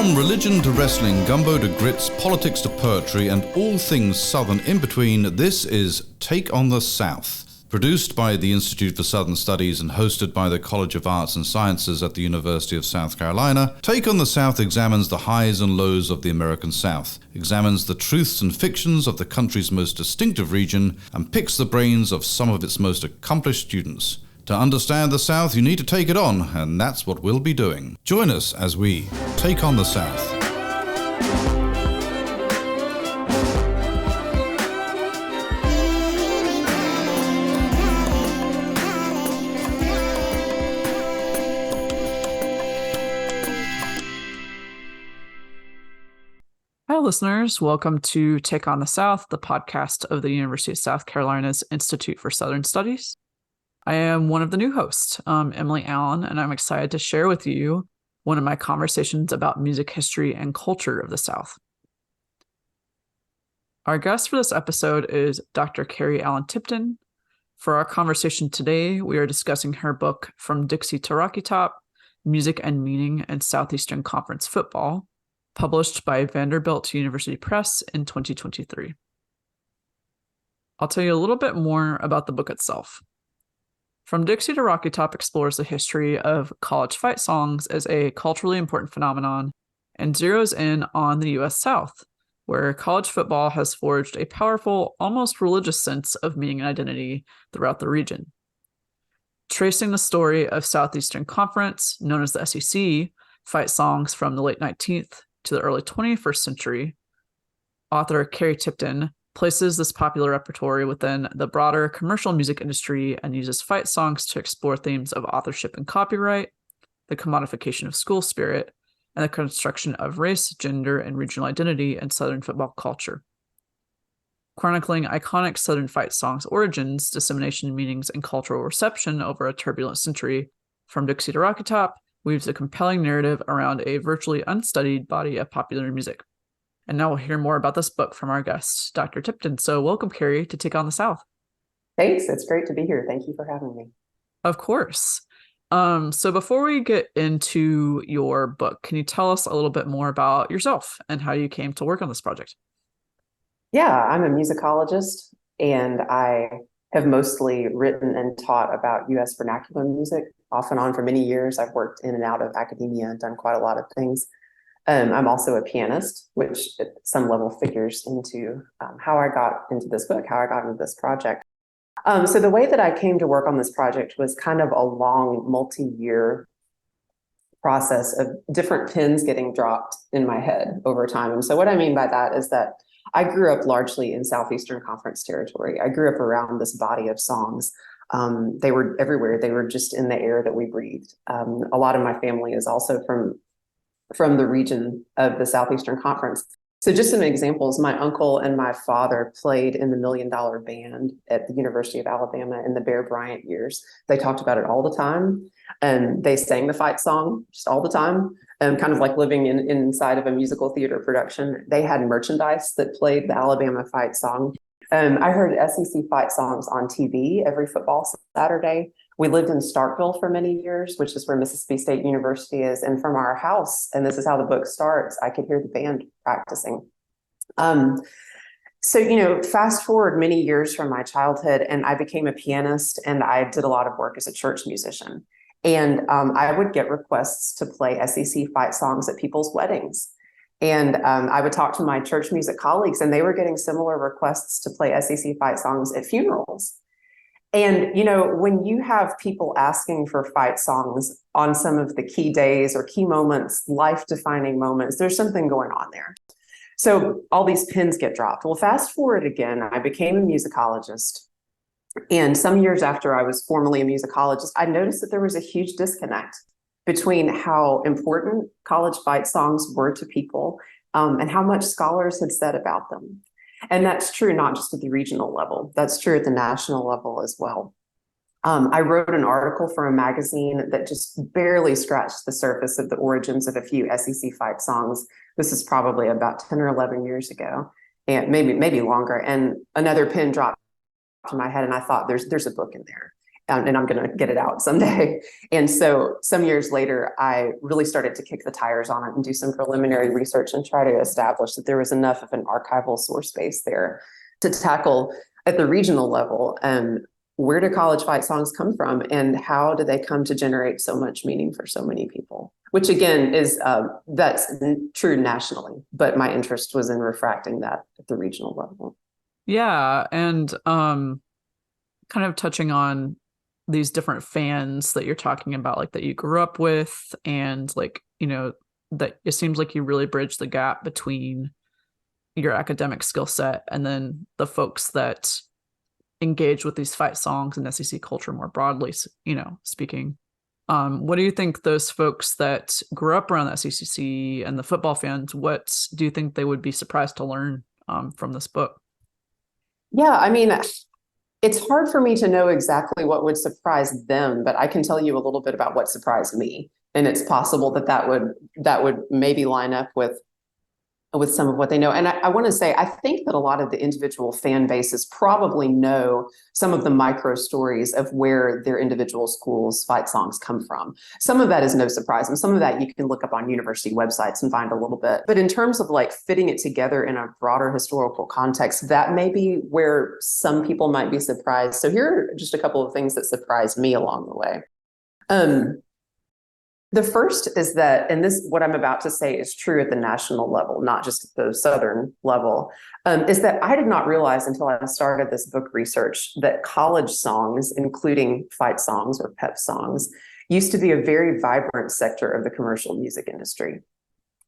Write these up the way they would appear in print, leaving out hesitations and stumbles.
From religion to wrestling, gumbo to grits, politics to poetry, and all things Southern in between, this is Take on the South. Produced by the Institute for Southern Studies and hosted by the College of Arts and Sciences at the University of South Carolina, Take on the South examines the highs and lows of the American South, examines the truths and fictions of the country's most distinctive region, and picks the brains of some of its most accomplished students. To understand the South, you need to take it on, and that's what we'll be doing. Join us as we take on the South. Hi, listeners. Welcome to Take on the South, the podcast of the University of South Carolina's Institute for Southern Studies. I am one of the new hosts, Emily Allen, and I'm excited to share with you one of my conversations about music history and culture of the South. Our guest for this episode is Dr. Carrie Allen Tipton. For our conversation today, we are discussing her book, From Dixie to Rocky Top, Music and Meaning in Southeastern Conference Football, published by Vanderbilt University Press in 2023. I'll tell you a little bit more about the book itself. From Dixie to Rocky Top explores the history of college fight songs as a culturally important phenomenon and zeroes in on the U.S. South, where college football has forged a powerful, almost religious sense of meaning and identity throughout the region. Tracing the story of Southeastern Conference, known as the SEC, fight songs from the late 19th to the early 21st century, author Carrie Tipton places this popular repertory within the broader commercial music industry and uses fight songs to explore themes of authorship and copyright, the commodification of school spirit, and the construction of race, gender, and regional identity in Southern football culture. Chronicling iconic Southern fight songs' origins, dissemination, meanings, and cultural reception over a turbulent century, From Dixie to Rocky Top weaves a compelling narrative around a virtually unstudied body of popular music. And now we'll hear more about this book from our guest, Dr. Tipton. So welcome, Carrie, to Take on the South. Thanks. It's great to be here. Thank you for having me. Of course. So before we get into your book, can you tell us a little bit more about yourself and how you came to work on this project? Yeah, I'm a musicologist, and I have mostly written and taught about U.S. vernacular music off and on for many years. I've worked in and out of academia and done quite a lot of things. I'm also a pianist, which at some level figures into how I got into this book, how I got into this project. So the way that I came to work on this project was kind of a long, multi-year process of different pins getting dropped in my head over time. And so what I mean by that is that I grew up largely in Southeastern Conference territory. I grew up around this body of songs. They were everywhere. They were just in the air that we breathed. A lot of my family is also from the region of the Southeastern Conference. So just some examples, my uncle and my father played in the $1 Million Band at the University of Alabama in the Bear Bryant years. They talked about it all the time, and they sang the fight song just all the time, kind of like living inside of a musical theater production. They had merchandise that played the Alabama fight song. I heard SEC fight songs on TV every football Saturday. We lived in Starkville for many years, which is where Mississippi State University is. And from our house, and this is how the book starts, I could hear the band practicing. So, fast forward many years from my childhood, and I became a pianist, and I did a lot of work as a church musician. And I would get requests to play SEC fight songs at people's weddings. And I would talk to my church music colleagues, and they were getting similar requests to play SEC fight songs at funerals. And, when you have people asking for fight songs on some of the key days or key moments, life-defining moments, there's something going on there. So all these pins get dropped. Well, fast forward again, I became a musicologist. And some years after I was formally a musicologist, I noticed that there was a huge disconnect between how important college fight songs were to people and how much scholars had said about them. And that's true not just at the regional level, that's true at the national level as well. I wrote an article for a magazine that just barely scratched the surface of the origins of a few SEC fight songs. This is probably about 10 or 11 years ago, and maybe longer. And another pin dropped in my head, and I thought there's a book in there. and I'm going to get it out someday. And so some years later, I really started to kick the tires on it and do some preliminary research and try to establish that there was enough of an archival source base there to tackle at the regional level. Where do college fight songs come from, and how do they come to generate so much meaning for so many people? Which again is that's true nationally, but my interest was in refracting that at the regional level. Yeah, and kind of touching on these different fans that you're talking about, like that you grew up with, and like, you know, that it seems like you really bridge the gap between your academic skill set and then the folks that engage with these fight songs and SEC culture more broadly, you know, speaking. What do you think those folks that grew up around the SEC and the football fans, what do you think they would be surprised to learn from this book? Yeah, I mean, it's hard for me to know exactly what would surprise them, but I can tell you a little bit about what surprised me. And it's possible that would maybe line up with some of what they know. And I want to say, I think that a lot of the individual fan bases probably know some of the micro stories of where their individual schools' fight songs come from. Some of that is no surprise. And some of that you can look up on university websites and find a little bit. But in terms of like fitting it together in a broader historical context, that may be where some people might be surprised. So here are just a couple of things that surprised me along the way. The first is that, and this, what I'm about to say is true at the national level, not just at the Southern level, is that I did not realize until I started this book research that college songs, including fight songs or pep songs, used to be a very vibrant sector of the commercial music industry.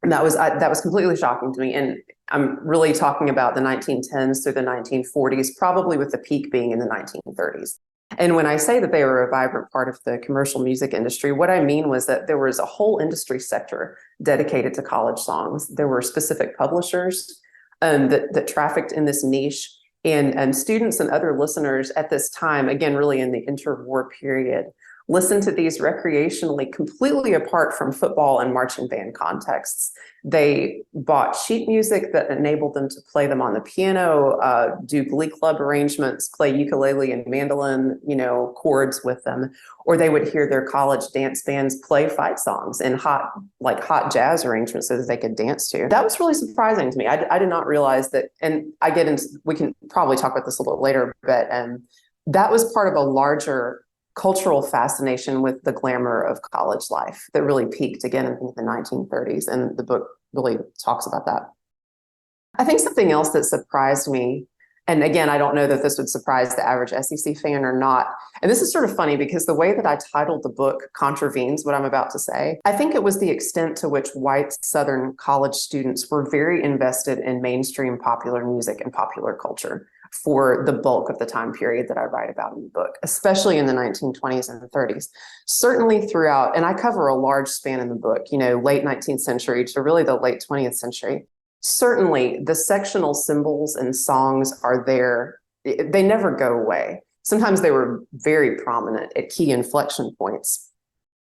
And that was completely shocking to me. And I'm really talking about the 1910s through the 1940s, probably with the peak being in the 1930s. And when I say that they were a vibrant part of the commercial music industry, what I mean was that there was a whole industry sector dedicated to college songs. There were specific publishers that trafficked in this niche, and students and other listeners at this time, again, really in the interwar period, listened to these recreationally, completely apart from football and marching band contexts. They bought sheet music that enabled them to play them on the piano, do glee club arrangements, play ukulele and mandolin, chords with them, or they would hear their college dance bands play fight songs in hot jazz arrangements so that they could dance to. That was really surprising to me. I did not realize that, and we can probably talk about this a little later, but that was part of a larger cultural fascination with the glamour of college life that really peaked again in the 1930s. And the book really talks about that. I think something else that surprised me, and again, I don't know that this would surprise the average SEC fan or not. And this is sort of funny because the way that I titled the book contravenes what I'm about to say. I think it was the extent to which white Southern college students were very invested in mainstream popular music and popular culture for the bulk of the time period that I write about in the book, especially in the 1920s and 30s. Certainly throughout, and I cover a large span in the book, late 19th century to really the late 20th century. Certainly the sectional symbols and songs are there. They never go away. Sometimes they were very prominent at key inflection points.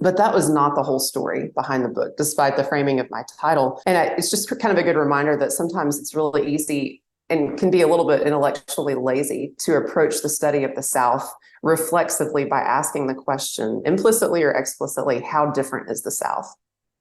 But that was not the whole story behind the book, despite the framing of my title. And it's just kind of a good reminder that sometimes it's really easy and can be a little bit intellectually lazy to approach the study of the South reflexively by asking the question, implicitly or explicitly, how different is the South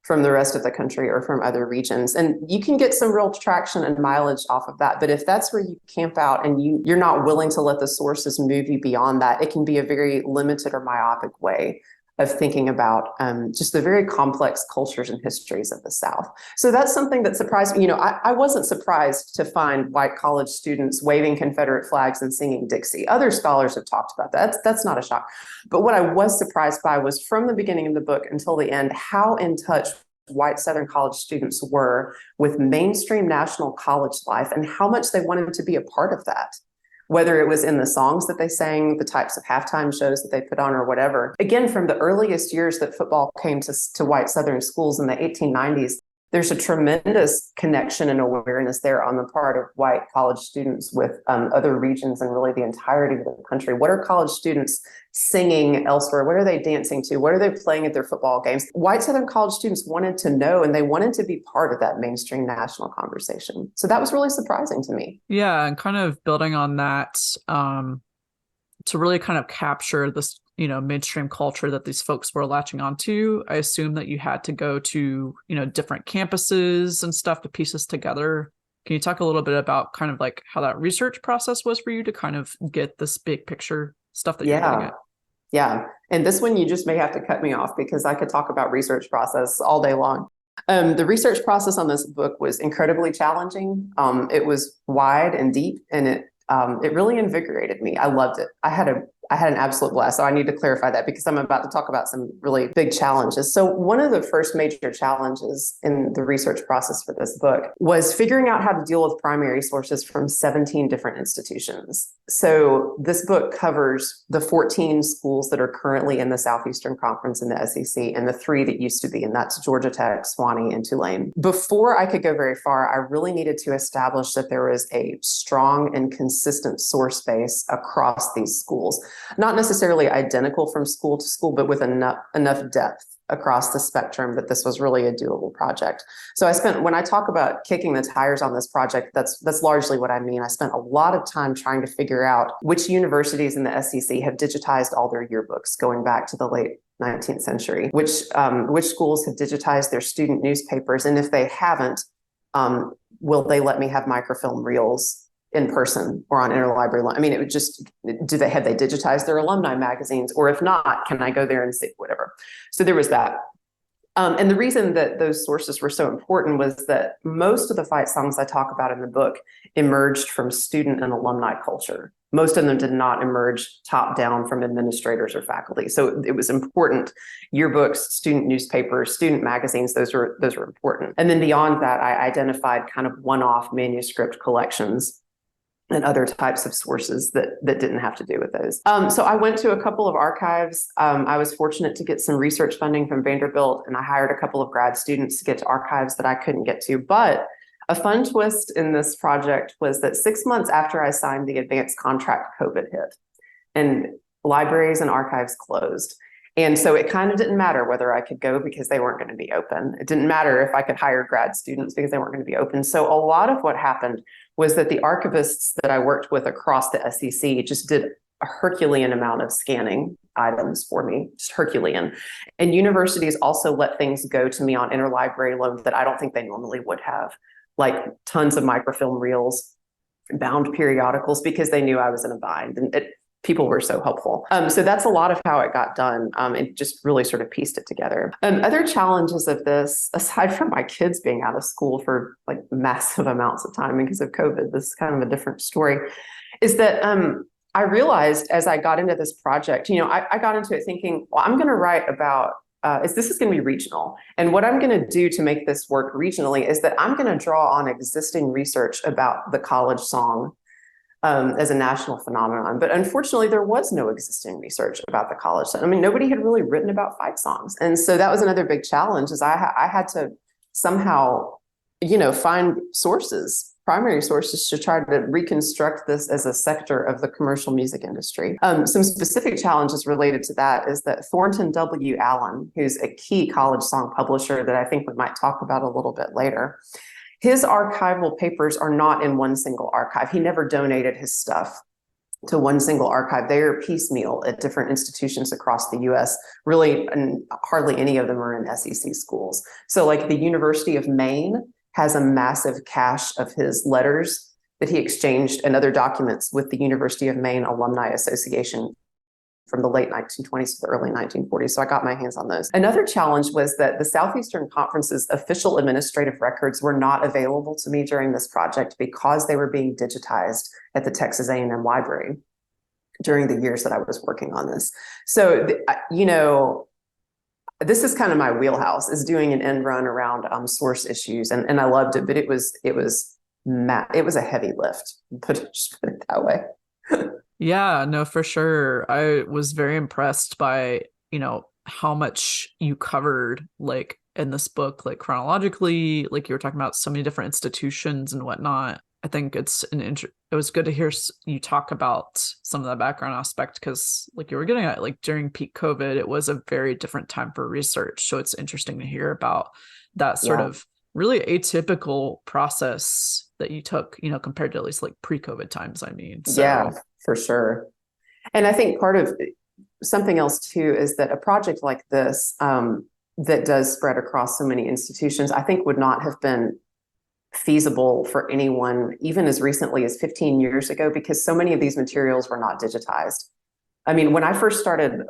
from the rest of the country or from other regions? And you can get some real traction and mileage off of that. But if that's where you camp out and you're not willing to let the sources move you beyond that, it can be a very limited or myopic way of thinking about just the very complex cultures and histories of the South. So that's something that surprised me. I wasn't surprised to find white college students waving Confederate flags and singing Dixie. Other scholars have talked about that. That's not a shock. But what I was surprised by was from the beginning of the book until the end, how in touch white Southern college students were with mainstream national college life and how much they wanted to be a part of that. Whether it was in the songs that they sang, the types of halftime shows that they put on or whatever. Again, from the earliest years that football came to white Southern schools in the 1890s, there's a tremendous connection and awareness there on the part of white college students with other regions and really the entirety of the country. What are college students singing elsewhere? What are they dancing to? What are they playing at their football games? White Southern college students wanted to know, and they wanted to be part of that mainstream national conversation. So that was really surprising to me. Yeah, and kind of building on that, to really kind of capture this mainstream culture that these folks were latching onto, I assume that you had to go to, different campuses and stuff to piece this together. Can you talk a little bit about kind of like how that research process was for you to kind of get this big picture stuff that you're getting at? Yeah. And this one, you just may have to cut me off because I could talk about research process all day long. The research process on this book was incredibly challenging. It was wide and deep, and it really invigorated me. I loved it. I had an absolute blast. So I need to clarify that because I'm about to talk about some really big challenges. So one of the first major challenges in the research process for this book was figuring out how to deal with primary sources from 17 different institutions. So this book covers the 14 schools that are currently in the Southeastern Conference in the SEC and the 3 that used to be, and that's Georgia Tech, Swanee, and Tulane. Before I could go very far, I really needed to establish that there was a strong and consistent source base across these schools. Not necessarily identical from school to school, but with enough depth across the spectrum that this was really a doable project. So when I talk about kicking the tires on this project, that's largely what I mean. I spent a lot of time trying to figure out which universities in the SEC have digitized all their yearbooks going back to the late 19th century, which schools have digitized their student newspapers, and if they haven't, will they let me have microfilm reels in person or on interlibrary loan? I mean, it would just, have they digitized their alumni magazines? Or if not, can I go there and see whatever? So there was that. And the reason that those sources were so important was that most of the fight songs I talk about in the book emerged from student and alumni culture. Most of them did not emerge top down from administrators or faculty. So it was important. Yearbooks, student newspapers, student magazines, those were important. And then beyond that, I identified kind of one-off manuscript collections and other types of sources that didn't have to do with those. So I went to a couple of archives. I was fortunate to get some research funding from Vanderbilt, and I hired a couple of grad students to get to archives that I couldn't get to. But a fun twist in this project was that 6 months after I signed the advanced contract, COVID hit, and libraries and archives closed. And so it kind of didn't matter whether I could go because they weren't going to be open. It didn't matter if I could hire grad students because they weren't going to be open. So a lot of what happened was that the archivists that I worked with across the SEC just did a Herculean amount of scanning items for me, just Herculean. And universities also let things go to me on interlibrary loan that I don't think they normally would have, like tons of microfilm reels, bound periodicals, because they knew I was in a bind. And people were so helpful. So that's a lot of how it got done. It just really sort of pieced it together. Other challenges of this, aside from my kids being out of school for like massive amounts of time because of COVID, this is kind of a different story, is that I realized as I got into this project, I got into it thinking, well, I'm going to write about this is going to be regional. And what I'm going to do to make this work regionally is that I'm going to draw on existing research about the college song as a national phenomenon. But unfortunately, there was no existing research about the college song. I mean, nobody had really written about fight songs. And so that was another big challenge, is I had to somehow, find sources, primary sources, to try to reconstruct this as a sector of the commercial music industry. Some specific challenges related to that is that Thornton W. Allen, who's a key college song publisher that I think we might talk about a little bit later, his archival papers are not in one single archive. He never donated his stuff to one single archive. They are piecemeal at different institutions across the US. Really, and hardly any of them are in SEC schools. So like the University of Maine has a massive cache of his letters that he exchanged and other documents with the University of Maine Alumni Association from the late 1920s to the early 1940s. So I got my hands on those. Another challenge was that the Southeastern Conference's official administrative records were not available to me during this project because they were being digitized at the Texas A&M Library during the years that I was working on this. So, this is kind of my wheelhouse, is doing an end run around source issues. And I loved it, but it was a heavy lift, just put it that way. Yeah, no, for sure. I was very impressed by, how much you covered, like in this book, like chronologically, like you were talking about so many different institutions and whatnot. I think it was good to hear you talk about some of that background aspect, because like you were getting at, like during peak COVID, it was a very different time for research. So it's interesting to hear about that sort of really atypical process that you took, compared to at least like pre-COVID times, I mean. So. Yeah, for sure. And I think part of something else too is that a project like this that does spread across so many institutions, I think would not have been feasible for anyone even as recently as 15 years ago, because so many of these materials were not digitized. I mean, when I first started,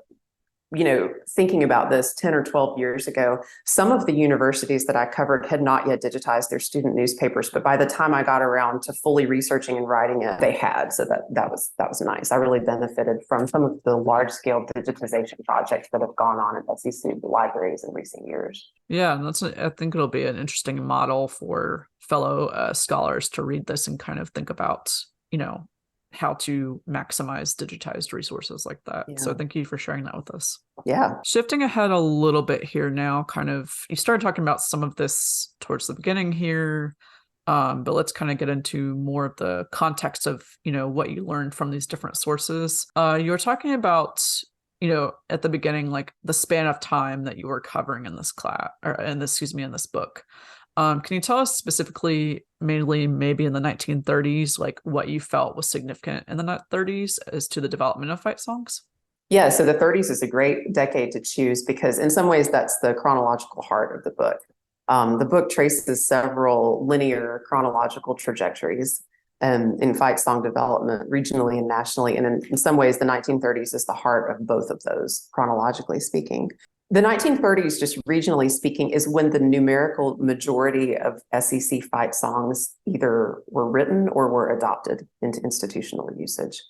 thinking about this 10 or 12 years ago, some of the universities that I covered had not yet digitized their student newspapers. But by the time I got around to fully researching and writing it, they had. So that was nice. I really benefited from some of the large scale digitization projects that have gone on at SEC libraries in recent years. Yeah, and I think it'll be an interesting model for fellow scholars to read this and kind of think about, how to maximize digitized resources like that. Yeah. So thank you for sharing that with us. Yeah. Shifting ahead a little bit here now, you started talking about some of this towards the beginning here, but let's kind of get into more of the context of, what you learned from these different sources. You were talking about, at the beginning, like the span of time that you were covering in this class, or in this book. Can you tell us specifically, mainly maybe in the 1930s, like what you felt was significant in the 30s as to the development of fight songs? Yeah, so the 30s is a great decade to choose because in some ways that's the chronological heart of the book. The book traces several linear chronological trajectories in fight song development regionally and nationally. And in some ways, the 1930s is the heart of both of those, chronologically speaking. The 1930s, just regionally speaking, is when the numerical majority of SEC fight songs either were written or were adopted into institutional usage.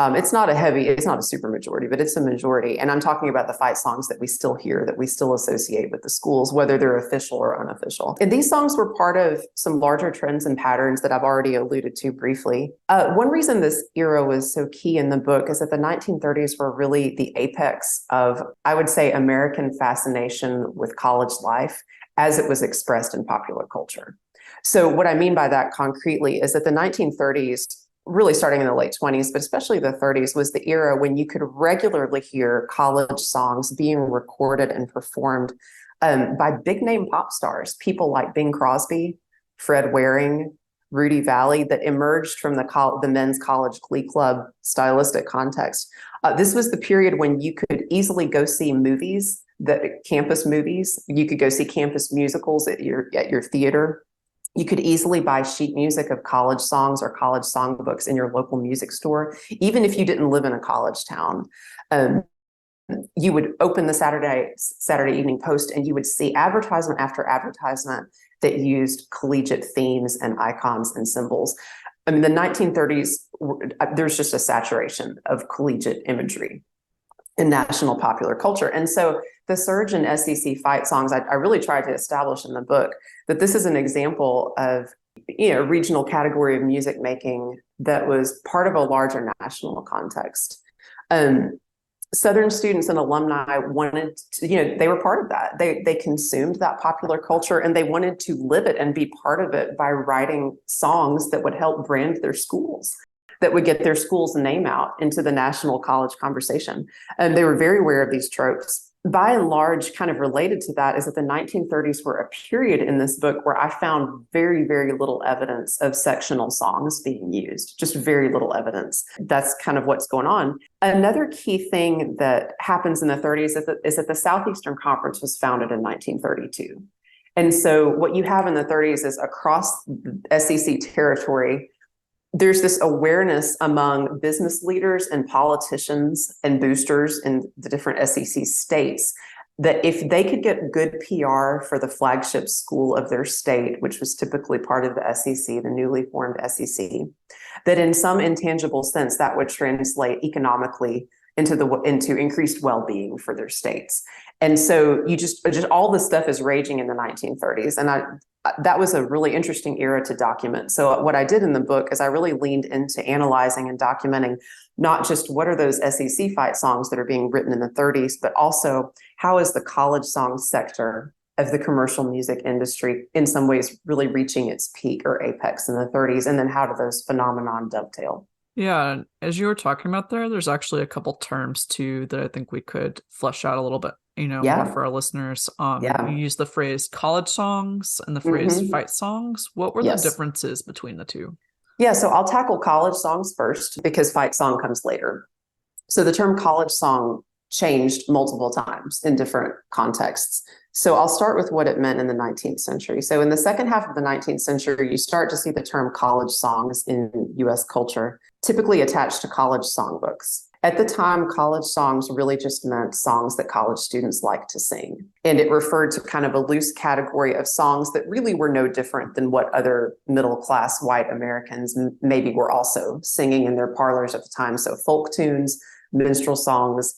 It's not a super majority, but it's a majority. And I'm talking about the fight songs that we still hear, that we still associate with the schools, whether they're official or unofficial. And these songs were part of some larger trends and patterns that I've already alluded to briefly. One reason this era was so key in the book is that the 1930s were really the apex of, I would say, American fascination with college life as it was expressed in popular culture. So what I mean by that concretely is that the 1930s, really starting in the late 20s, but especially the 30s, was the era when you could regularly hear college songs being recorded and performed by big name pop stars, people like Bing Crosby, Fred Waring, Rudy Valley, that emerged from the men's college glee club stylistic context. This was the period when you could easily go see movies, campus movies. You could go see campus musicals at your theater. You could easily buy sheet music of college songs or college songbooks in your local music store, even if you didn't live in a college town. You would open the Saturday Evening Post and you would see advertisement after advertisement that used collegiate themes and icons and symbols. I mean, the 1930s, there's just a saturation of collegiate imagery in national popular culture. And so the surge in SEC fight songs, I really tried to establish in the book that this is an example of, regional category of music making that was part of a larger national context. Southern students and alumni wanted to, they were part of that. They consumed that popular culture and they wanted to live it and be part of it by writing songs that would help brand their schools, that would get their school's name out into the national college conversation. And they were very aware of these tropes. By and large, kind of related to that is that the 1930s were a period in this book where I found very, very little evidence of sectional songs being used, just very little evidence. That's kind of what's going on. Another key thing that happens in the 30s is that the Southeastern Conference was founded in 1932. And so what you have in the 30s is across the SEC territory, there's this awareness among business leaders and politicians and boosters in the different SEC states that if they could get good PR for the flagship school of their state, which was typically part of the SEC, the newly formed SEC, that in some intangible sense that would translate economically into increased well-being for their states. And so you just all this stuff is raging in the 1930s. And that was a really interesting era to document. So what I did in the book is I really leaned into analyzing and documenting not just what are those SEC fight songs that are being written in the 30s, but also how is the college song sector of the commercial music industry in some ways really reaching its peak or apex in the 30s, and then how do those phenomenon dovetail? Yeah, as you were talking about there's actually a couple terms too that I think we could flesh out a little bit, more for our listeners. You use the phrase college songs and the phrase fight songs. What were the differences between the two? Yeah, so I'll tackle college songs first because fight song comes later. So the term college song changed multiple times in different contexts. So I'll start with what it meant in the 19th century. So in the second half of the 19th century, you start to see the term college songs in US culture, typically attached to college songbooks. At the time, college songs really just meant songs that college students liked to sing. And it referred to kind of a loose category of songs that really were no different than what other middle-class white Americans maybe were also singing in their parlors at the time. So folk tunes, minstrel songs,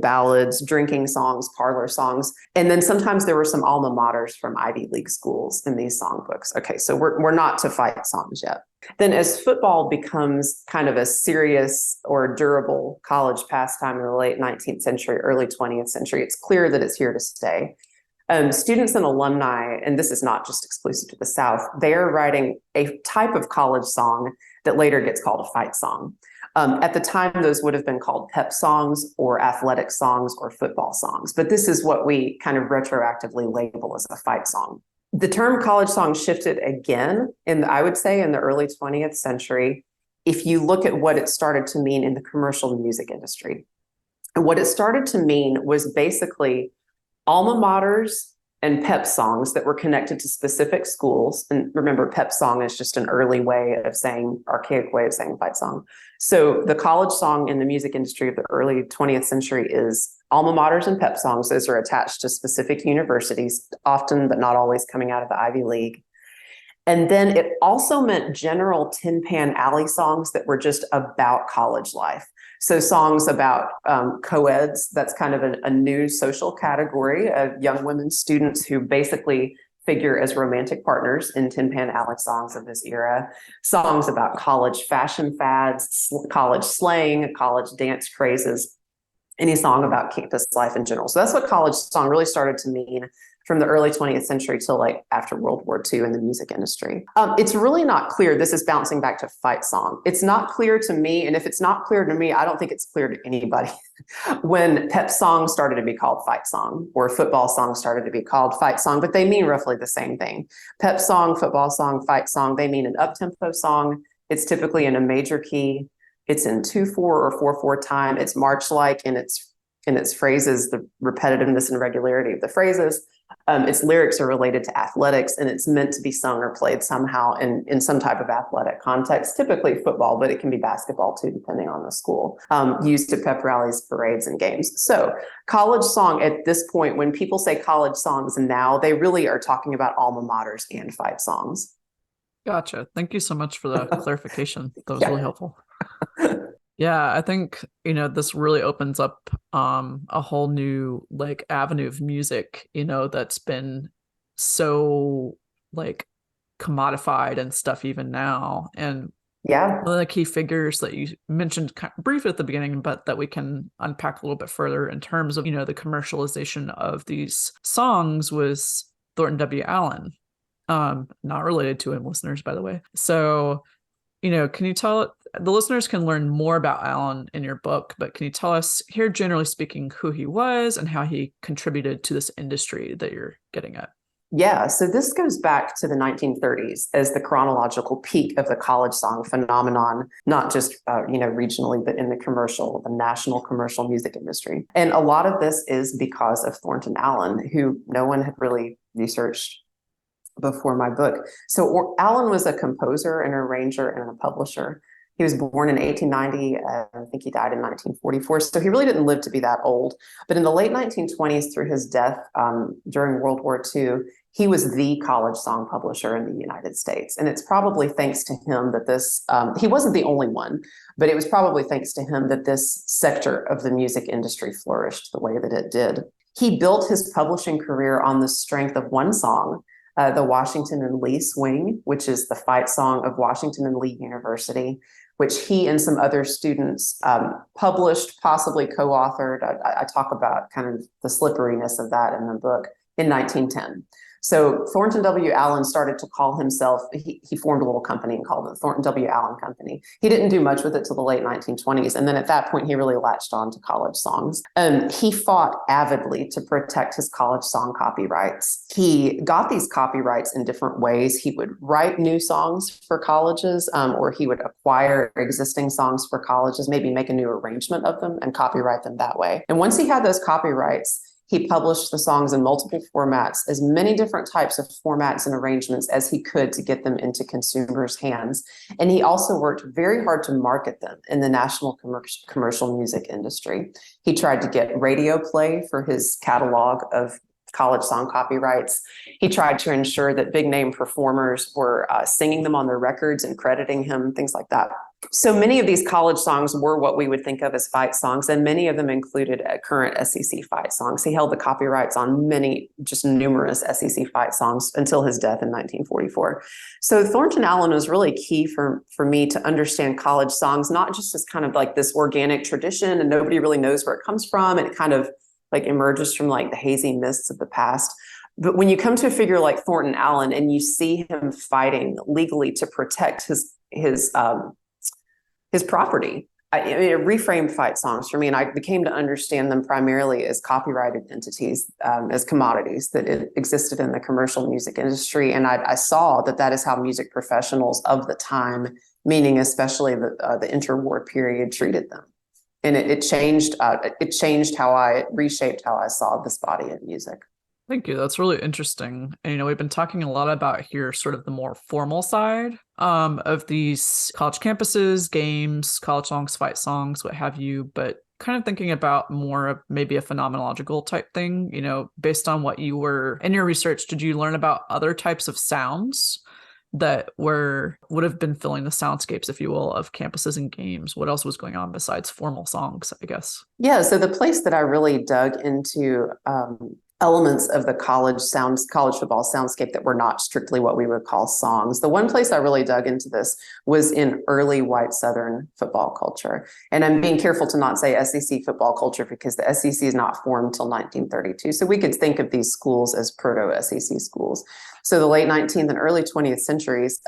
ballads, drinking songs, parlor songs. And then sometimes there were some alma maters from Ivy League schools in these songbooks. Okay, so we're not to fight songs yet. Then as football becomes kind of a serious or durable college pastime in the late 19th century, early 20th century, it's clear that it's here to stay. Students and alumni, and this is not just exclusive to the South, they are writing a type of college song that later gets called a fight song. At the time, those would have been called pep songs or athletic songs or football songs. But this is what we kind of retroactively label as a fight song. The term college song shifted again, I would say, in the early 20th century, if you look at what it started to mean in the commercial music industry. And what it started to mean was basically alma maters and pep songs that were connected to specific schools. And remember, pep song is just an early way of saying, archaic way of saying fight song. So the college song in the music industry of the early 20th century is alma maters and pep songs. Those are attached to specific universities, often, but not always coming out of the Ivy League. And then it also meant general tin pan alley songs that were just about college life. So songs about co-eds, that's kind of a new social category of young women students who basically figure as romantic partners in Tin Pan Alley songs of this era. Songs about college fashion fads, college slang, college dance crazes, any song about campus life in general. So that's what college song really started to mean from the early 20th century till like after World War II in the music industry. It's really not clear. This is bouncing back to fight song. It's not clear to me. And if it's not clear to me, I don't think it's clear to anybody when pep song started to be called fight song or football song started to be called fight song, but they mean roughly the same thing. Pep song, football song, fight song, they mean an up-tempo song. It's typically in a major key. It's in 2/4 or 4/4 time. It's march-like in its phrases, the repetitiveness and regularity of the phrases. Its lyrics are related to athletics, and it's meant to be sung or played somehow in some type of athletic context, typically football, but it can be basketball too, depending on the school, used at pep rallies, parades, and games. So college song at this point, when people say college songs now, they really are talking about alma maters and fight songs. Gotcha. Thank you so much for the clarification. That was really helpful. Yeah, I think, this really opens up a whole new avenue of music, that's been so commodified and stuff even now. And yeah, one of the key figures that you mentioned briefly at the beginning, but that we can unpack a little bit further in terms of, the commercialization of these songs was Thornton W. Allen. Not related to him, listeners, by the way. So, can you tell the listeners can learn more about Allen in your book, but can you tell us here, generally speaking, who he was and how he contributed to this industry that you're getting at? Yeah, so this goes back to the 1930s as the chronological peak of the college song phenomenon, not just regionally, but in the national commercial music industry. And a lot of this is because of Thornton Allen, who no one had really researched before my book. So Allen was a composer, an arranger, and a publisher. He was born in 1890. I think he died in 1944. So he really didn't live to be that old. But in the late 1920s, through his death during World War II, he was the college song publisher in the United States. And it's probably thanks to him that this, he wasn't the only one, but it was probably thanks to him that this sector of the music industry flourished the way that it did. He built his publishing career on the strength of one song, the Washington and Lee Swing, which is the fight song of Washington and Lee University, which he and some other students published, possibly co-authored. I talk about kind of the slipperiness of that in the book in 1910. So Thornton W. Allen started to call himself, he formed a little company and called it the Thornton W. Allen Company. He didn't do much with it till the late 1920s. And then at that point, he really latched on to college songs. He fought avidly to protect his college song copyrights. He got these copyrights in different ways. He would write new songs for colleges, or he would acquire existing songs for colleges, maybe make a new arrangement of them and copyright them that way. And once he had those copyrights, he published the songs in multiple formats, as many different types of formats and arrangements as he could to get them into consumers' hands. And he also worked very hard to market them in the national commercial music industry. He tried to get radio play for his catalog of college song copyrights. He tried to ensure that big name performers were singing them on their records and crediting him, things like that. So many of these college songs were what we would think of as fight songs, and many of them included current SEC fight songs. He held the copyrights on many, just numerous SEC fight songs until his death in 1944. So Thornton Allen was really key for me to understand college songs, not just as kind of like this organic tradition and nobody really knows where it comes from, and it kind of like emerges from like the hazy mists of the past. But when you come to a figure like Thornton Allen and you see him fighting legally to protect his property, it reframed fight songs for me, and I became to understand them primarily as copyrighted entities, as commodities that existed in the commercial music industry. And I saw that is how music professionals of the time, meaning especially the interwar period, treated them. And it changed reshaped how I saw this body of music. Thank you. That's really interesting. And, we've been talking a lot about here sort of the more formal side of these college campuses, games, college songs, fight songs, what have you, but kind of thinking about more of maybe a phenomenological type thing, based on what you were in your research, did you learn about other types of sounds that would have been filling the soundscapes, if you will, of campuses and games? What else was going on besides formal songs, I guess? Yeah, so the place that I really dug into elements of the college football soundscape that were not strictly what we would call songs. The one place I really dug into this was in early white Southern football culture. And I'm being careful to not say SEC football culture because the SEC is not formed till 1932. So we could think of these schools as proto-SEC schools. So the late 19th and early 20th centuries,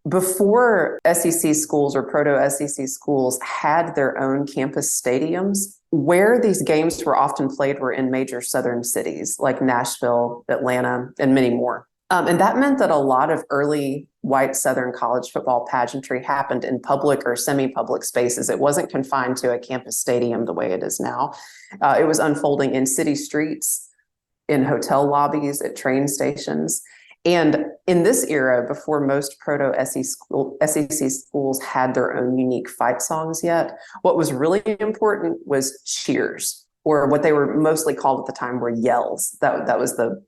before SEC schools or proto-SEC schools had their own campus stadiums, where these games were often played were in major Southern cities like Nashville, Atlanta, and many more. And that meant that a lot of early white Southern college football pageantry happened in public or semi-public spaces. It wasn't confined to a campus stadium the way it is now. It was unfolding in city streets, in hotel lobbies, at train stations. And in this era, before most proto-SEC schools had their own unique fight songs yet, what was really important was cheers, or what they were mostly called at the time were yells. That was the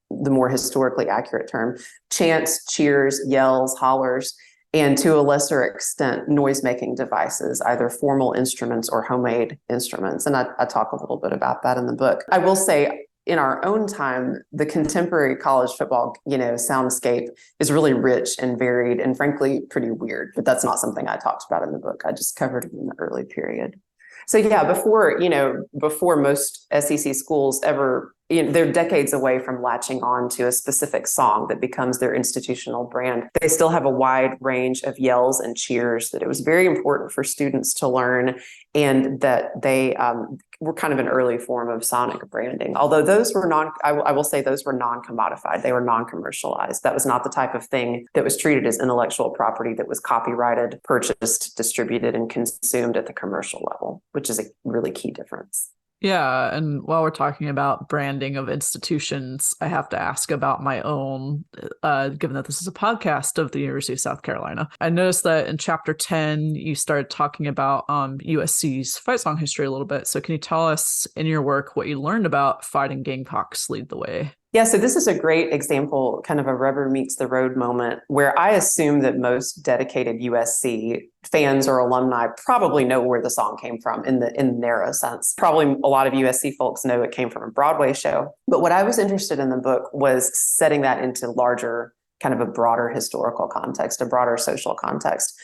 more historically accurate term. Chants, cheers, yells, hollers, and to a lesser extent, noise-making devices, either formal instruments or homemade instruments. And I talk a little bit about that in the book. I will say, in our own time, the contemporary college football, soundscape is really rich and varied and frankly pretty weird, but that's not something I talked about in the book. I just covered it in the early period. So yeah, before most SEC schools ever, they're decades away from latching on to a specific song that becomes their institutional brand. They still have a wide range of yells and cheers that it was very important for students to learn, and that they were kind of an early form of sonic branding. Although those were I will say those were non-commodified. They were non-commercialized. That was not the type of thing that was treated as intellectual property that was copyrighted, purchased, distributed, and consumed at the commercial level, which is a really key difference. Yeah, and while we're talking about branding of institutions, I have to ask about my own, given that this is a podcast of the University of South Carolina. I noticed that in chapter 10, you started talking about USC's fight song history a little bit. So can you tell us in your work what you learned about fighting Gamecocks lead the way? Yeah, so this is a great example, kind of a rubber meets the road moment, where I assume that most dedicated USC fans or alumni probably know where the song came from in the narrow sense. Probably a lot of USC folks know it came from a Broadway show. But what I was interested in the book was setting that into larger, kind of a broader historical context, a broader social context.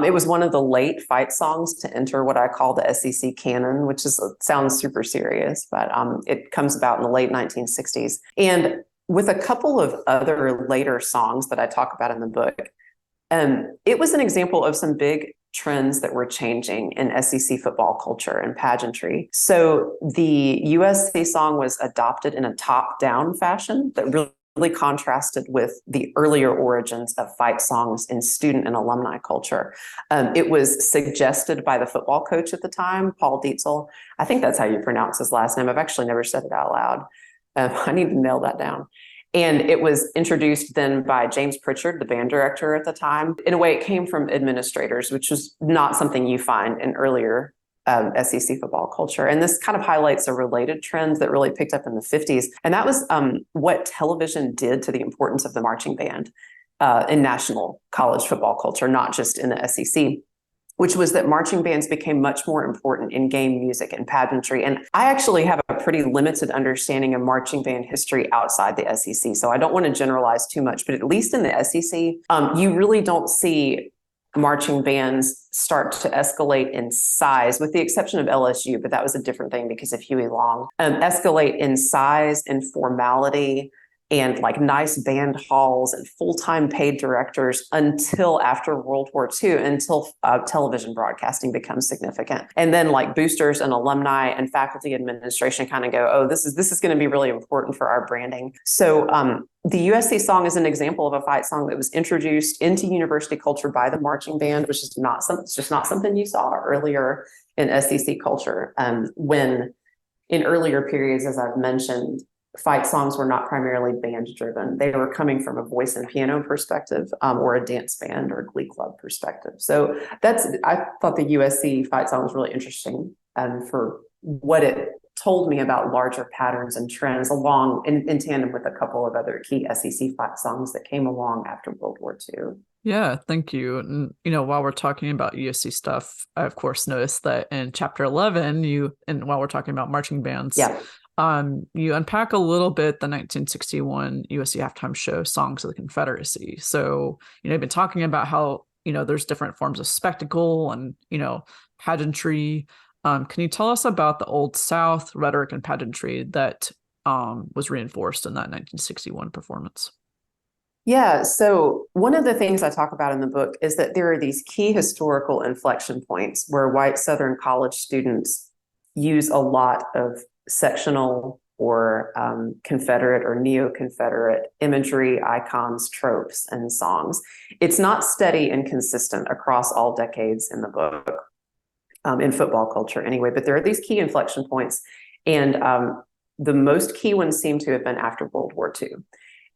It was one of the late fight songs to enter what I call the SEC canon, which sounds super serious, but it comes about in the late 1960s. And with a couple of other later songs that I talk about in the book, it was an example of some big trends that were changing in SEC football culture and pageantry. So the USC song was adopted in a top-down fashion that really contrasted with the earlier origins of fight songs in student and alumni culture. It was suggested by the football coach at the time, Paul Dietzel. I think that's how you pronounce his last name. I've actually never said it out loud. I need to nail that down. And it was introduced then by James Pritchard, the band director at the time. In a way, it came from administrators, which was not something you find in earlier SEC football culture. And this kind of highlights a related trend that really picked up in the 50s. And that was what television did to the importance of the marching band in national college football culture, not just in the SEC, which was that marching bands became much more important in game music and pageantry. And I actually have a pretty limited understanding of marching band history outside the SEC. So I don't want to generalize too much, but at least in the SEC, you really don't see marching bands start to escalate in size, with the exception of LSU, but that was a different thing because of Huey Long, escalate in size and formality and like nice band halls and full-time paid directors until after World War II, until television broadcasting becomes significant. And then like boosters and alumni and faculty administration kind of go, oh, this is going to be really important for our branding. So the USC song is an example of a fight song that was introduced into university culture by the marching band, which is it's just not something you saw earlier in SEC culture. When in earlier periods, as I've mentioned, fight songs were not primarily band driven. They were coming from a voice and piano perspective, or a dance band or glee club perspective. So I thought the USC fight song was really interesting for what it told me about larger patterns and trends along in tandem with a couple of other key SEC fight songs that came along after World War II. Yeah, thank you. And, while we're talking about USC stuff, I, of course, noticed that in chapter 11, and while we're talking about marching bands, you unpack a little bit the 1961 USC halftime show, Songs of the Confederacy. So, you've been talking about how, there's different forms of spectacle and, pageantry. Can you tell us about the Old South rhetoric and pageantry that was reinforced in that 1961 performance? Yeah, so one of the things I talk about in the book is that there are these key historical inflection points where white Southern college students use a lot of sectional or Confederate or neo-Confederate imagery, icons, tropes, and songs. It's not steady and consistent across all decades in the book, in football culture anyway, but there are these key inflection points, and the most key ones seem to have been after World War II.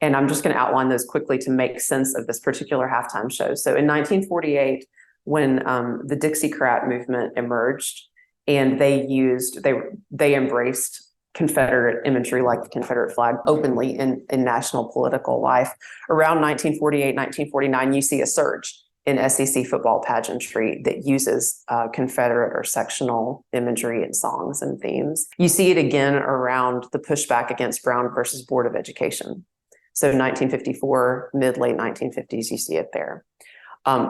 And I'm just going to outline those quickly to make sense of this particular halftime show. So in 1948, when the Dixiecrat movement emerged, and they embraced Confederate imagery like the Confederate flag openly in national political life. Around 1948, 1949, you see a surge in SEC football pageantry that uses Confederate or sectional imagery in songs and themes. You see it again around the pushback against Brown versus Board of Education. So 1954, mid-late 1950s, you see it there.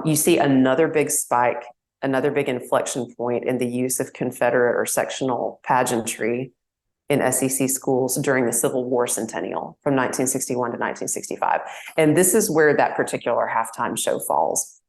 You see another big spike, another big inflection point in the use of Confederate or sectional pageantry in SEC schools during the Civil War centennial from 1961 to 1965. And this is where that particular halftime show falls.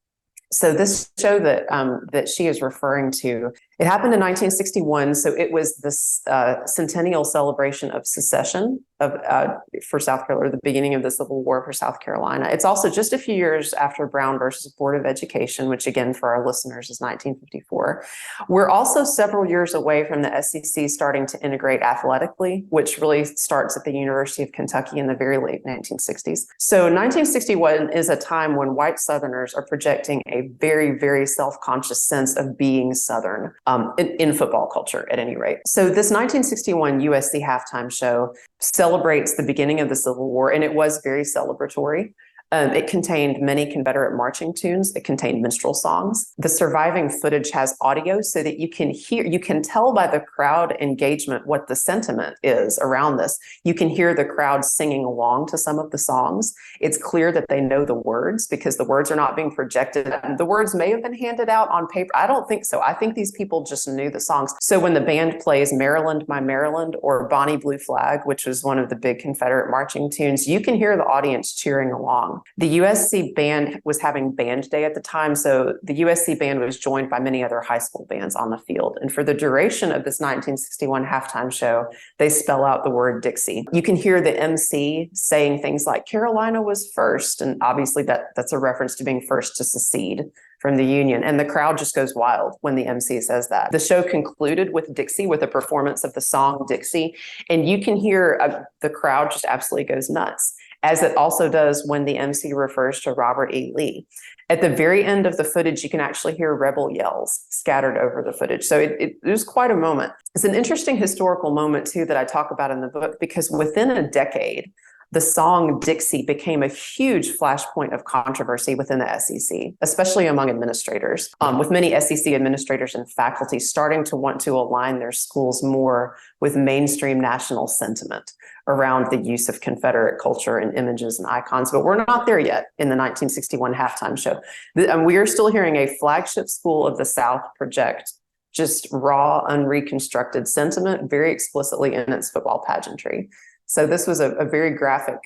So this show that she is referring to, it happened in 1961. So it was this centennial celebration of secession for South Carolina, the beginning of the Civil War for South Carolina. It's also just a few years after Brown versus Board of Education, which again, for our listeners, is 1954. We're also several years away from the SEC starting to integrate athletically, which really starts at the University of Kentucky in the very late 1960s. So 1961 is a time when white Southerners are projecting a very, very self-conscious sense of being Southern in football culture, at any rate. So this 1961 USC halftime show celebrates the beginning of the Civil War, and it was very celebratory. It contained many Confederate marching tunes. It contained minstrel songs. The surviving footage has audio so that you can tell by the crowd engagement what the sentiment is around this. You can hear the crowd singing along to some of the songs. It's clear that they know the words because the words are not being projected. The words may have been handed out on paper. I don't think so. I think these people just knew the songs. So when the band plays Maryland, My Maryland, or Bonnie Blue Flag, which was one of the big Confederate marching tunes, you can hear the audience cheering along. The USC band was having band day at the time, so the USC band was joined by many other high school bands on the field. And for the duration of this 1961 halftime show, they spell out the word Dixie. You can hear the MC saying things like Carolina was first, and obviously that's a reference to being first to secede from the Union. And the crowd just goes wild when the MC says that. The show concluded with Dixie, with a performance of the song Dixie, and you can hear the crowd just absolutely goes nuts, as it also does when the MC refers to Robert E. Lee. At the very end of the footage, you can actually hear rebel yells scattered over the footage. So it was quite a moment. It's an interesting historical moment, too, that I talk about in the book, because within a decade, the song Dixie became a huge flashpoint of controversy within the SEC, especially among administrators, with many SEC administrators and faculty starting to want to align their schools more with mainstream national sentiment around the use of Confederate culture and images and icons. But we're not there yet in the 1961 halftime show. We are still hearing a flagship school of the South project just raw, unreconstructed sentiment very explicitly in its football pageantry. So this was a very graphic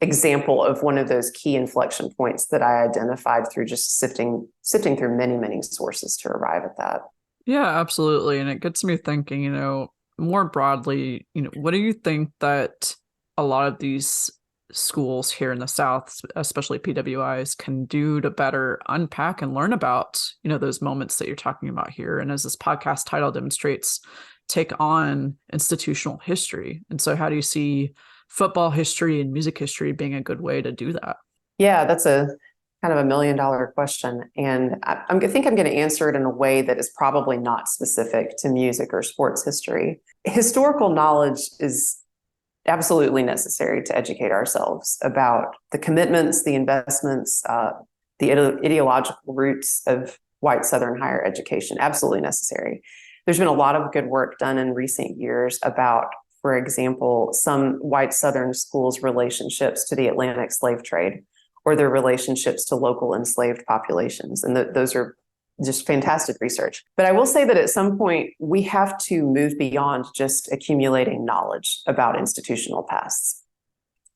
example of one of those key inflection points that I identified through just sifting through many, many sources to arrive at that. Yeah, absolutely. And it gets me thinking, more broadly, what do you think that a lot of these schools here in the South, especially PWIs, can do to better unpack and learn about, those moments that you're talking about here? And as this podcast title demonstrates, take on institutional history. And so how do you see football history and music history being a good way to do that? Yeah, that's a kind of $1 million question. And I think I'm going to answer it in a way that is probably not specific to music or sports history. Historical knowledge is absolutely necessary to educate ourselves about the commitments, the investments, the ideological roots of white Southern higher education. Absolutely necessary. There's been a lot of good work done in recent years about, for example, some white Southern schools' relationships to the Atlantic slave trade or their relationships to local enslaved populations. And those are just fantastic research. But I will say that at some point, we have to move beyond just accumulating knowledge about institutional pasts.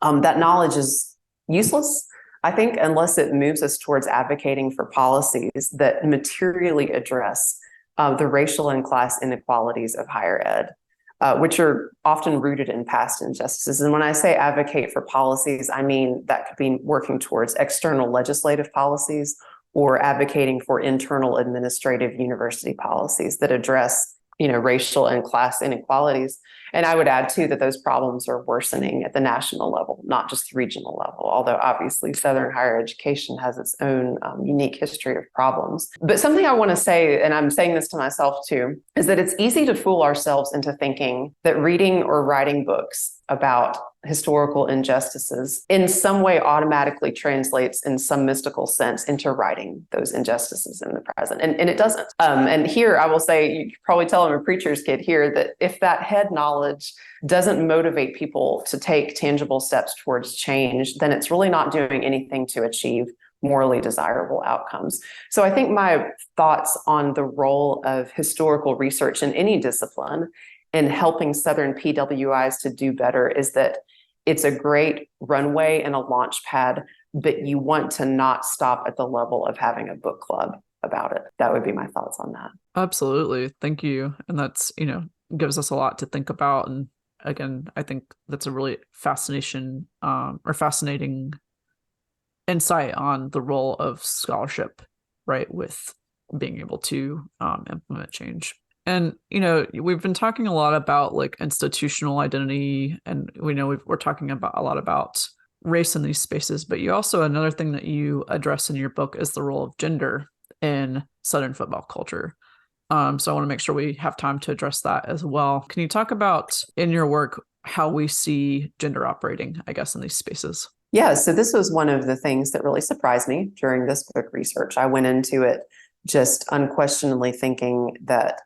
That knowledge is useless, I think, unless it moves us towards advocating for policies that materially address the racial and class inequalities of higher ed, which are often rooted in past injustices. And when I say advocate for policies, I mean that could be working towards external legislative policies or advocating for internal administrative university policies that address, racial and class inequalities. And I would add, too, that those problems are worsening at the national level, not just the regional level, although obviously Southern higher education has its own unique history of problems. But something I want to say, and I'm saying this to myself, too, is that it's easy to fool ourselves into thinking that reading or writing books about historical injustices in some way automatically translates in some mystical sense into righting those injustices in the present. And it doesn't. And here I will say, you can probably tell I'm a preacher's kid here, that if that head knowledge doesn't motivate people to take tangible steps towards change, then it's really not doing anything to achieve morally desirable outcomes. So I think my thoughts on the role of historical research in any discipline in helping Southern PWIs to do better is that it's a great runway and a launch pad, but you want to not stop at the level of having a book club about it. That would be my thoughts on that. Absolutely. Thank you. And that's, gives us a lot to think about. And again, I think that's a really fascinating insight on the role of scholarship, right, with being able to implement change. And, we've been talking a lot about institutional identity, and we know we're talking about a lot about race in these spaces, but you also, another thing that you address in your book is the role of gender in Southern football culture. So I want to make sure we have time to address that as well. Can you talk about in your work how we see gender operating, I guess, in these spaces? Yeah, so this was one of the things that really surprised me during this book research. I went into it just unquestionably thinking that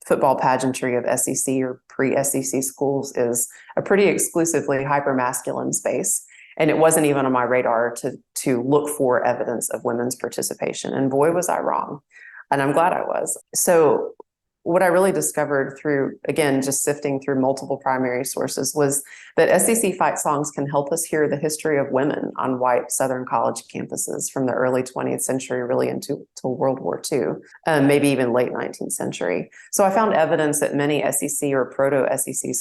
football pageantry of SEC or pre-SEC schools is a pretty exclusively hypermasculine space. And it wasn't even on my radar to look for evidence of women's participation. And boy, was I wrong. And I'm glad I was. So what I really discovered through, again, just sifting through multiple primary sources was that SEC fight songs can help us hear the history of women on white Southern college campuses from the early 20th century, really into World War II, maybe even late 19th century. So I found evidence that many SEC or proto-SEC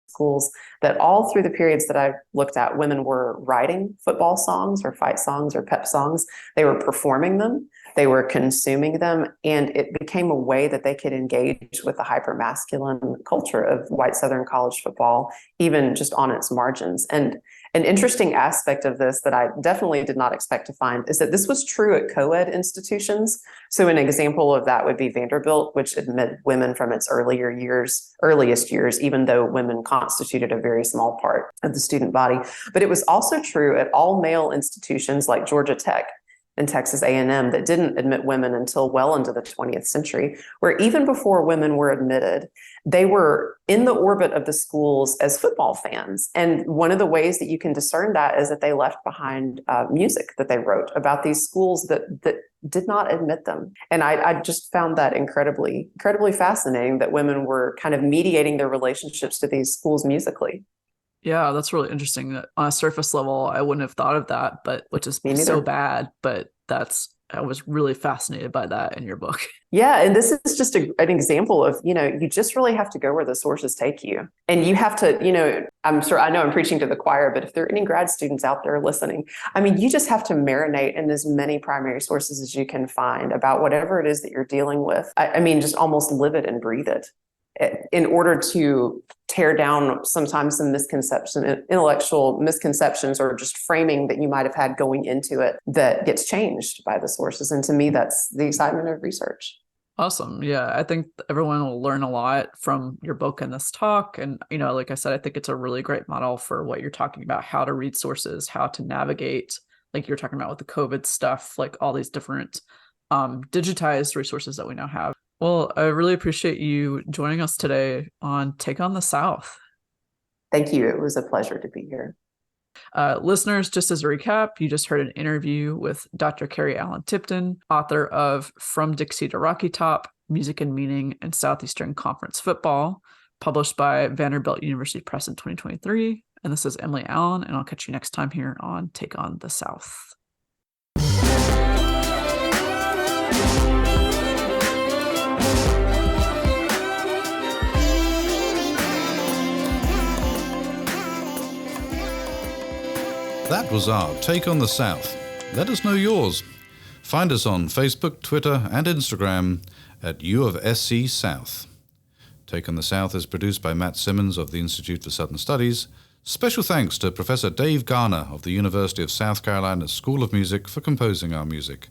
schools, that all through the periods that I've looked at, women were writing football songs or fight songs or pep songs. They were performing them, they were consuming them, and it became a way that they could engage with the hypermasculine culture of white Southern college football, even just on its margins. And an interesting aspect of this that I definitely did not expect to find is that this was true at co-ed institutions. So an example of that would be Vanderbilt, which admitted women from its earliest years, even though women constituted a very small part of the student body. But it was also true at all male institutions like Georgia Tech and Texas A&M that didn't admit women until well into the 20th century, where even before women were admitted, they were in the orbit of the schools as football fans. And one of the ways that you can discern that is that they left behind music that they wrote about these schools that did not admit them. And I just found that incredibly fascinating that women were kind of mediating their relationships to these schools musically. Yeah, that's really interesting. That on a surface level, I wouldn't have thought of that, but which is so bad. But I was really fascinated by that in your book. Yeah, and this is just an example of, you just really have to go where the sources take you. And you have to, I know I'm preaching to the choir, but if there are any grad students out there listening, you just have to marinate in as many primary sources as you can find about whatever it is that you're dealing with. Just almost live it and breathe it, in order to tear down sometimes some intellectual misconceptions, or just framing that you might have had going into it that gets changed by the sources. And to me, that's the excitement of research. Awesome. Yeah, I think everyone will learn a lot from your book and this talk. And, like I said, I think it's a really great model for what you're talking about, how to read sources, how to navigate, like you're talking about with the COVID stuff, like all these different digitized resources that we now have. Well, I really appreciate you joining us today on Take on the South. Thank you. It was a pleasure to be here. Listeners, just as a recap, you just heard an interview with Dr. Carrie Allen Tipton, author of From Dixie to Rocky Top, Music and Meaning in Southeastern Conference Football, published by Vanderbilt University Press in 2023. And this is Emily Allen, and I'll catch you next time here on Take on the South. That was our Take on the South. Let us know yours. Find us on Facebook, Twitter, and Instagram at U of SC South. Take on the South is produced by Matt Simmons of the Institute for Southern Studies. Special thanks to Professor Dave Garner of the University of South Carolina School of Music for composing our music.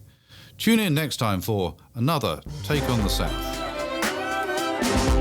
Tune in next time for another Take on the South.